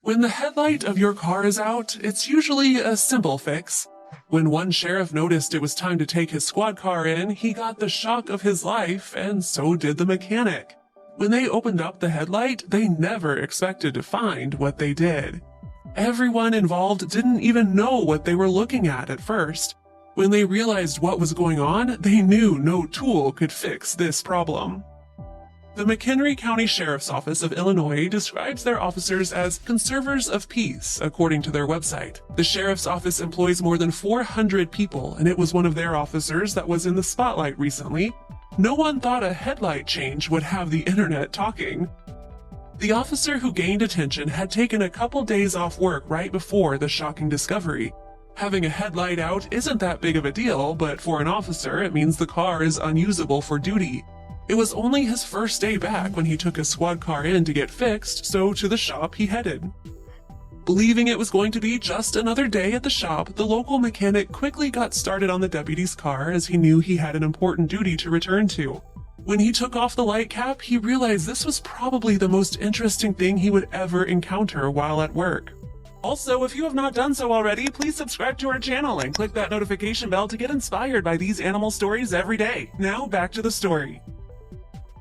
When the headlight of your car is out, it's usually a simple fix. When one sheriff noticed it was time to take his squad car in, he got the shock of his life, and so did the mechanic. When they opened up the headlight, they never expected to find what they did. Everyone involved didn't even know what they were looking at first. When they realized what was going on, they knew no tool could fix this problem. The McHenry County Sheriff's Office of Illinois describes their officers as conservers of peace, according to their website. The Sheriff's Office employs more than 400 people, and it was one of their officers that was in the spotlight recently. No one thought a headlight change would have the internet talking. The officer who gained attention had taken a couple days off work right before the shocking discovery. Having a headlight out isn't that big of a deal, but for an officer it means the car is unusable for duty. It was only his first day back when he took his squad car in to get fixed, so to the shop he headed. Believing it was going to be just another day at the shop, the local mechanic quickly got started on the deputy's car as he knew he had an important duty to return to. When he took off the light cap, he realized this was probably the most interesting thing he would ever encounter while at work. Also, if you have not done so already, please subscribe to our channel and click that notification bell to get inspired by these animal stories every day. Now back to the story.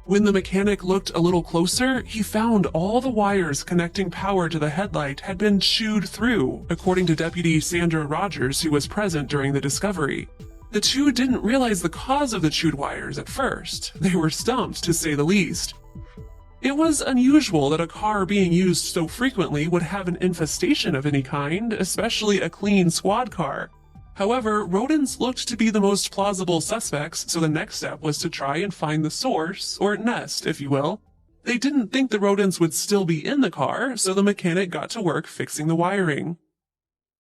When the mechanic looked a little closer, he found all the wires connecting power to the headlight had been chewed through, according to Deputy Sandra Rogers, who was present during the discovery. The two didn't realize the cause of the chewed wires at first. They were stumped, to say the least. It was unusual that a car being used so frequently would have an infestation of any kind, especially a clean squad car. However, rodents looked to be the most plausible suspects, so the next step was to try and find the source, or nest, if you will. They didn't think the rodents would still be in the car, so the mechanic got to work fixing the wiring.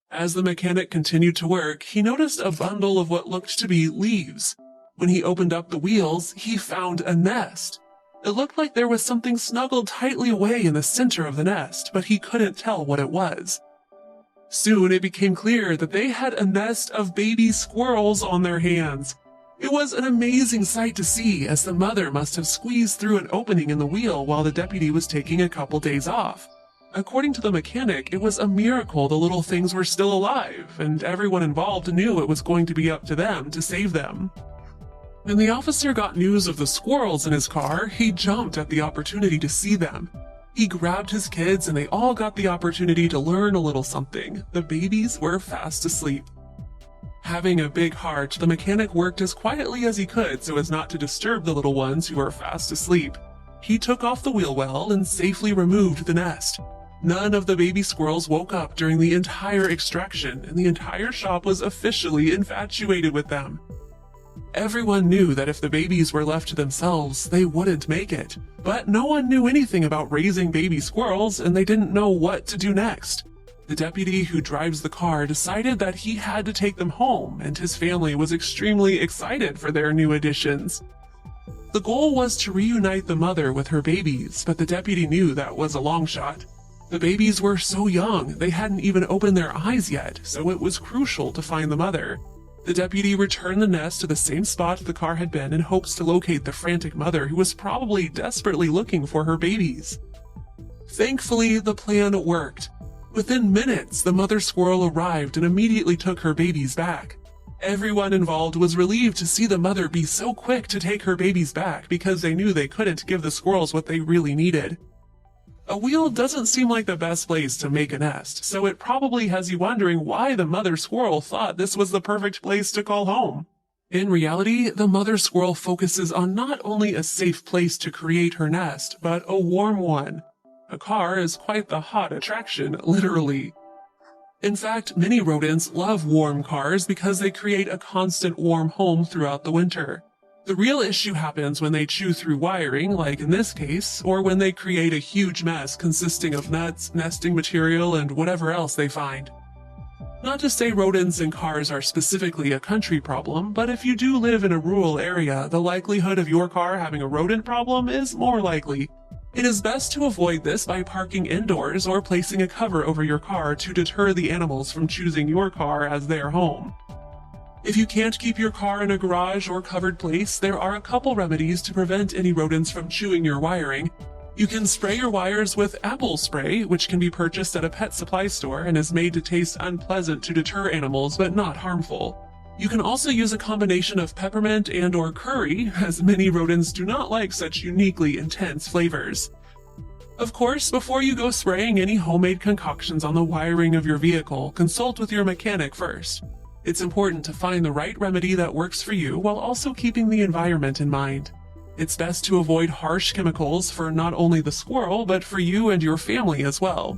As the mechanic continued to work, he noticed a bundle of what looked to be leaves. When he opened up the wheels, he found a nest. It looked like there was something snuggled tightly away in the center of the nest, but he couldn't tell what it was. Soon it became clear that they had a nest of baby squirrels on their hands. It was an amazing sight to see, as the mother must have squeezed through an opening in the wheel while the deputy was taking a couple days off. According to the mechanic, it was a miracle the little things were still alive, and everyone involved knew it was going to be up to them to save them. When the officer got news of the squirrels in his car, he jumped at the opportunity to see them. He grabbed his kids and they all got the opportunity to learn a little something. The babies were fast asleep. Having a big heart, the mechanic worked as quietly as he could so as not to disturb the little ones who were fast asleep. He took off the wheel well and safely removed the nest. None of the baby squirrels woke up during the entire extraction, and the entire shop was officially infatuated with them. Everyone knew that if the babies were left to themselves, they wouldn't make it. But no one knew anything about raising baby squirrels, and they didn't know what to do next. The deputy who drives the car decided that he had to take them home, and his family was extremely excited for their new additions. The goal was to reunite the mother with her babies, but the deputy knew that was a long shot. The babies were so young, they hadn't even opened their eyes yet, so it was crucial to find the mother. The deputy returned the nest to the same spot the car had been in hopes to locate the frantic mother who was probably desperately looking for her babies. Thankfully, the plan worked. Within minutes, the mother squirrel arrived and immediately took her babies back. Everyone involved was relieved to see the mother be so quick to take her babies back because they knew they couldn't give the squirrels what they really needed. A wheel doesn't seem like the best place to make a nest, so it probably has you wondering why the mother squirrel thought this was the perfect place to call home. In reality, the mother squirrel focuses on not only a safe place to create her nest, but a warm one. A car is quite the hot attraction, literally. In fact, many rodents love warm cars because they create a constant warm home throughout the winter. The real issue happens when they chew through wiring, like in this case, or when they create a huge mess consisting of nuts, nesting material, and whatever else they find. Not to say rodents in cars are specifically a country problem, but if you do live in a rural area, the likelihood of your car having a rodent problem is more likely. It is best to avoid this by parking indoors or placing a cover over your car to deter the animals from choosing your car as their home. If you can't keep your car in a garage or covered place, there are a couple remedies to prevent any rodents from chewing your wiring. You can spray your wires with apple spray, which can be purchased at a pet supply store and is made to taste unpleasant to deter animals but not harmful. You can also use a combination of peppermint and/or curry, as many rodents do not like such uniquely intense flavors. Of course, before you go spraying any homemade concoctions on the wiring of your vehicle, consult with your mechanic first. It's important to find the right remedy that works for you while also keeping the environment in mind. It's best to avoid harsh chemicals for not only the squirrel, but for you and your family as well.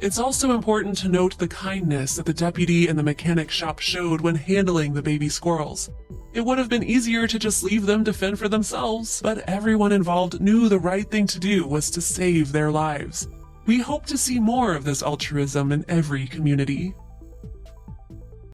It's also important to note the kindness that the deputy and the mechanic shop showed when handling the baby squirrels. It would have been easier to just leave them to fend for themselves, but everyone involved knew the right thing to do was to save their lives. We hope to see more of this altruism in every community.